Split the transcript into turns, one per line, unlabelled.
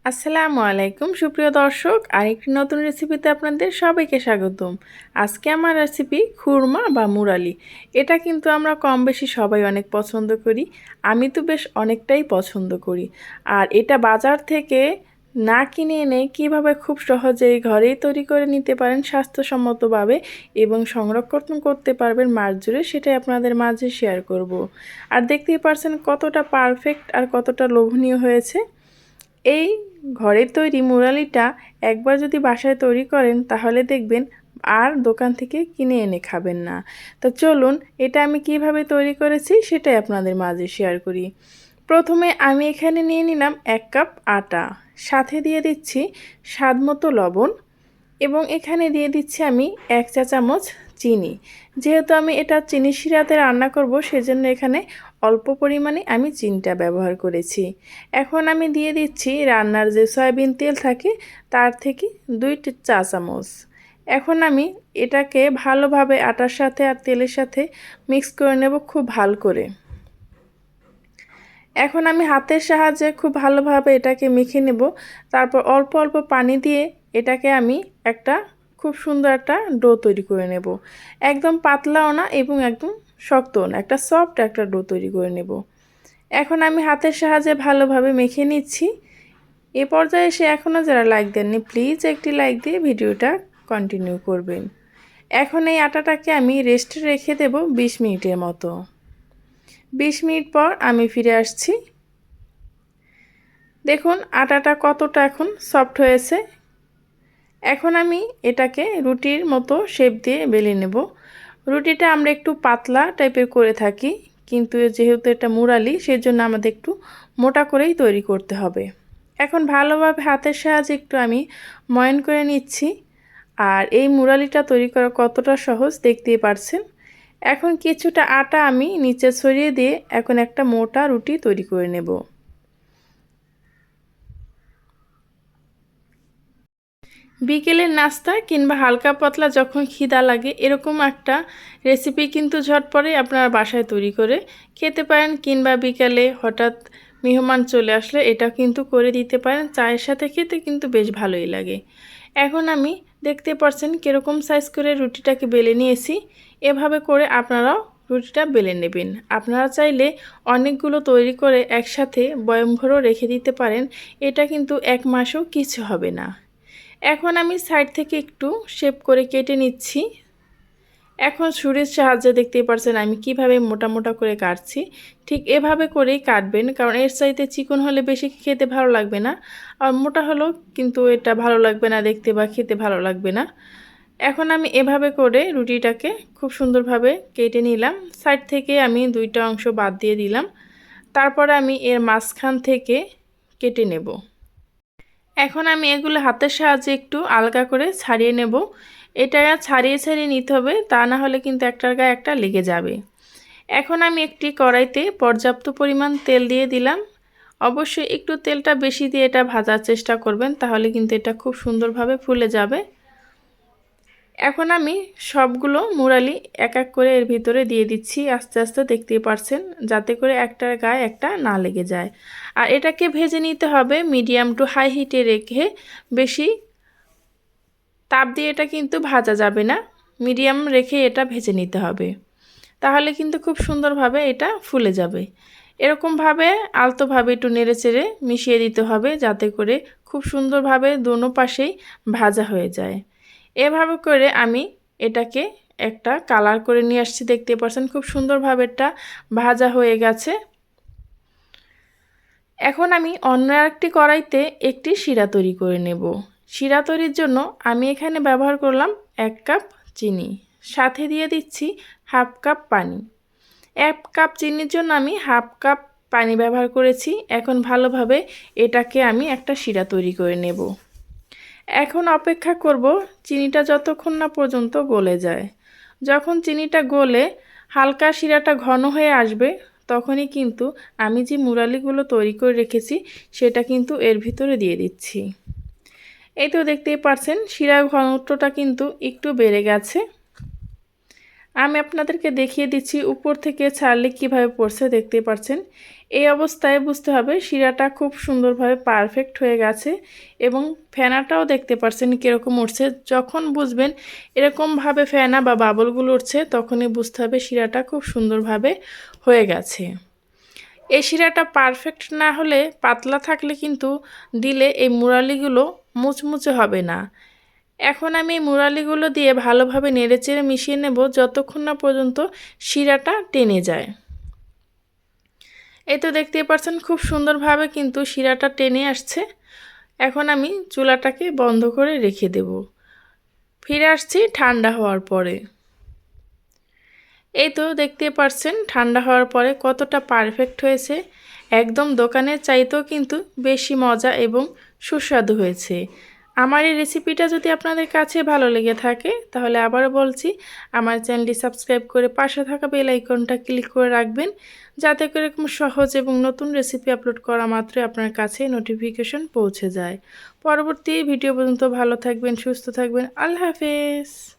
আসসালামু আলাইকুম সুপ্রিয় দর্শক, আরেকটি নতুন রেসিপিতে আপনাদের সবাইকে স্বাগতম। আজকে আমার রেসিপি খুরমা বা মুরালি। এটা কিন্তু আমরা কম বেশি সবাই অনেক পছন্দ করি। আমি তো বেশ অনেকটাই পছন্দ করি। আর এটা বাজার থেকে না কিনে এনে কীভাবে খুব সহজেই ঘরেই তৈরি করে নিতে পারেন স্বাস্থ্যসম্মতভাবে এবং সংরক্ষণ করতে পারবেন মাস জুড়ে, সেটাই আপনাদের মাঝে শেয়ার করব। আর দেখতেই পারছেন কতটা পারফেক্ট আর কতটা লোভনীয় হয়েছে। এই ঘরের তৈরি মুরালিটা একবার যদি বাসায় তৈরি করেন তাহলে দেখবেন আর দোকান থেকে কিনে এনে খাবেন না। তো চলুন এটা আমি কিভাবে তৈরি করেছি সেটাই আপনাদের মাঝে শেয়ার করি। প্রথমে আমি এখানে নিয়ে নিলাম 1 কাপ আটা, সাথে দিয়ে দিচ্ছি স্বাদমতো লবণ এবং এখানে দিয়ে দিচ্ছি আমি 1 চা চামচ চিনি। যেহেতু আমি এটা চিনি শিরাতে রান্না করব সেজন্য এখানে অল্প পরিমাণে আমি চিনিটা ব্যবহার করেছি। এখন আমি দিয়ে দিচ্ছি রান্নার যে সয়াবিন তেল থাকে তার থেকে 2 চা চামচ। এখন আমি এটাকে ভালোভাবে আটার সাথে আর তেলের সাথে মিক্স করে নেব খুব ভালো করে। এখন আমি হাতের সাহায্যে খুব ভালোভাবে এটাকে মেখে নেব। তারপর অল্প অল্প পানি দিয়ে এটাকে আমি একটা খুব সুন্দর একটা ডো তৈরি করে নেব। একদম পাতলাও না এবং একদম শক্তও না, একটা সফট একটা ডো তৈরি করে নেব। এখন আমি হাতের সাহায্যে ভালোভাবে মেখে নিচ্ছি। এ পর্যায়ে এসে এখনও যারা লাইক দেননি প্লিজ একটি লাইক দিয়ে ভিডিওটা কন্টিনিউ করবেন। এখন এই আটাটাকে আমি রেস্টে রেখে দেব 20 মিনিটের মতো। 20 মিনিট পর আমি ফিরে আসছি। দেখুন আটাটা কতটা এখন সফট হয়েছে। এখন আমি এটাকে রুটির মতো শেপ দিয়ে বেলে নেব। রুটিটা আমরা একটু পাতলা টাইপের করে থাকি, কিন্তু যেহেতু এটা মুরালি সেজন্য আমাদের একটু মোটা করেই তৈরি করতে হবে। এখন ভালোভাবে হাতের সাহায্যে একটু আমি ময়ান করে নিচ্ছি। আর এই মুরালিটা তৈরি করা কতটা সহজ দেখতেই পারছেন। এখন কিছুটা আটা আমি নিচে ছড়িয়ে দিয়ে এখন একটা মোটা রুটি তৈরি করে নেব। বিকেলের নাস্তা কিংবা হালকা পাতলা যখন খিদা লাগে এরকম একটা রেসিপি কিন্তু ঝটপটে আপনারা বাসায় তৈরি করে খেতে পারেন, কিংবা বিকেলে হঠাৎ মেহমান চলে আসলে এটা কিন্তু করে দিতে পারেন। চায়ের সাথে খেতে কিন্তু বেশ ভালোই লাগে। এখন আমি দেখতে পাচ্ছেন কীরকম সাইজ করে রুটিটাকে বেলে নিয়েছি। এভাবে করে আপনারাও রুটিটা বেলে নেবেন। আপনারা চাইলে অনেকগুলো তৈরি করে একসাথে বয়ম ভরেও রেখে দিতে পারেন, এটা কিন্তু 1 মাসও কিছু হবে না। এখন আমি সাইড থেকে একটু শেপ করে কেটে নিচ্ছি। এখন ছুরির সাহায্যে দেখতেই পারছেন আমি কিভাবে মোটা মোটা করে কাটছি। ঠিক এভাবে করেই কাটবেন, কারণ এর চাইতে চিকন হলে বেশি খেতে ভালো লাগবে না, আর মোটা হলেও কিন্তু এটা ভালো লাগবে না দেখতে বা খেতে ভালো লাগবে না। এখন আমি এভাবে করে রুটিটাকে খুব সুন্দরভাবে কেটে নিলাম। সাইড থেকে আমি 2টা অংশ বাদ দিয়ে দিলাম। তারপরে আমি এর মাঝখান থেকে কেটে নেব। এখন আমি এগুলো হাতের সাহায্যে একটু আলগা করে ছাড়িয়ে নেব। এটা ছাড়িয়ে ছাড়িয়ে নিতে হবে, তা না হলে কিন্তু একটার গায়ে একটা লেগে যাবে। এখন আমি একটি কড়াইতে পর্যাপ্ত পরিমাণ তেল দিয়ে দিলাম। অবশ্যই একটু তেলটা বেশি দিয়ে এটা ভাজার চেষ্টা করবেন, তাহলে কিন্তু এটা খুব সুন্দরভাবে ফুলে যাবে। এখন আমি সবগুলো মুরালি এক এক করে এর ভিতরে দিয়ে দিচ্ছি আস্তে আস্তে, দেখতেই পারছেন, যাতে করে একটার গায়ে একটা না লেগে যায়। আর এটাকে ভেজে নিতে হবে মিডিয়াম টু হাই হিটে রেখে। বেশি তাপ দিয়ে এটা কিন্তু ভাজা যাবে না, মিডিয়াম রেখে এটা ভেজে নিতে হবে, তাহলে কিন্তু খুব সুন্দরভাবে এটা ফুলে যাবে। এরকমভাবে আলতোভাবে একটু নেড়ে চেড়ে মিশিয়ে দিতে হবে, যাতে করে খুব সুন্দরভাবে দোনো পাশেই ভাজা হয়ে যায়। এভাবে করে আমি এটাকে একটা কালার করে নিয়ে আসছি, দেখতে পাচ্ছেন খুব সুন্দরভাবে এটা ভাজা হয়ে গেছে। এখন আমি অন্য আরেকটি কড়াইতে একটি শিরা তৈরি করে নেব। শিরা তৈরির জন্য আমি এখানে ব্যবহার করলাম 1 কাপ চিনি, সাথে দিয়ে দিচ্ছি 1/2 কাপ পানি। 1 কাপ চিনির জন্য আমি 1/2 কাপ পানি ব্যবহার করেছি। এখন ভালোভাবে এটাকে আমি একটা শিরা তৈরি করে নেব। এখন অপেক্ষা করব চিনিটা যতক্ষণ না পর্যন্ত গলে যায়। যখন চিনিটা গলে হালকা শিরাটা ঘন হয়ে আসবে তখনই কিন্তু আমি যে মুরালিগুলো তৈরি করে রেখেছি সেটা কিন্তু এর ভিতরে দিয়ে দিচ্ছি। এই তো দেখতেই পাচ্ছেন শিরার ঘনত্বটা কিন্তু একটু বেড়ে গেছে। আমি আপনাদেরকে দেখিয়ে দিচ্ছি উপর থেকে ছাড়লে কিভাবে পড়ছে, দেখতেই পাচ্ছেন। এই অবস্থায় বুঝতে হবে শিরাটা খুব সুন্দরভাবে পারফেক্ট হয়ে গেছে এবং ফেনাটাও দেখতে পাচ্ছেন কীরকম উঠছে। যখন বুঝবেন এরকমভাবে ফেনা বা বাবলগুলো উঠছে তখনই বুঝতে হবে শিরাটা খুব সুন্দরভাবে হয়ে গেছে। এই শিরাটা পারফেক্ট না হলে, পাতলা থাকলে কিন্তু দিলে এই মুরালিগুলো মুচমুচে হবে না। এখন আমি এই মুরালিগুলো দিয়ে ভালোভাবে নেড়েচেড়ে মিশিয়ে নেব যতক্ষণ না পর্যন্ত শিরাটা টেনে যায়। এই তো দেখতেই পাচ্ছেন খুব সুন্দরভাবে কিন্তু শিরাটা টেনে আসছে। এখন আমি চুলাটাকে বন্ধ করে রেখে দেব। ফিরে আসছি ঠান্ডা হওয়ার পরে। এই তো দেখতেই পাচ্ছেন ঠান্ডা হওয়ার পরে কতটা পারফেক্ট হয়েছে। একদম দোকানের চাইতেও কিন্তু বেশি মজা এবং সুস্বাদু হয়েছে। আমার এই রেসিপিটা যদি আপনাদের কাছে ভালো লেগে থাকে তাহলে আবারও বলছি, আমার চ্যানেলটি সাবস্ক্রাইব করে পাশে থাকা বেল আইকনটা ক্লিক করে রাখবেন, যাতে করে এরকম সহজ এবং নতুন রেসিপি আপলোড করা মাত্রই আপনার কাছে নোটিফিকেশন পৌঁছে যায়। পরবর্তী ভিডিও পর্যন্ত ভালো থাকবেন, সুস্থ থাকবেন। আল্লাহ হাফেজ।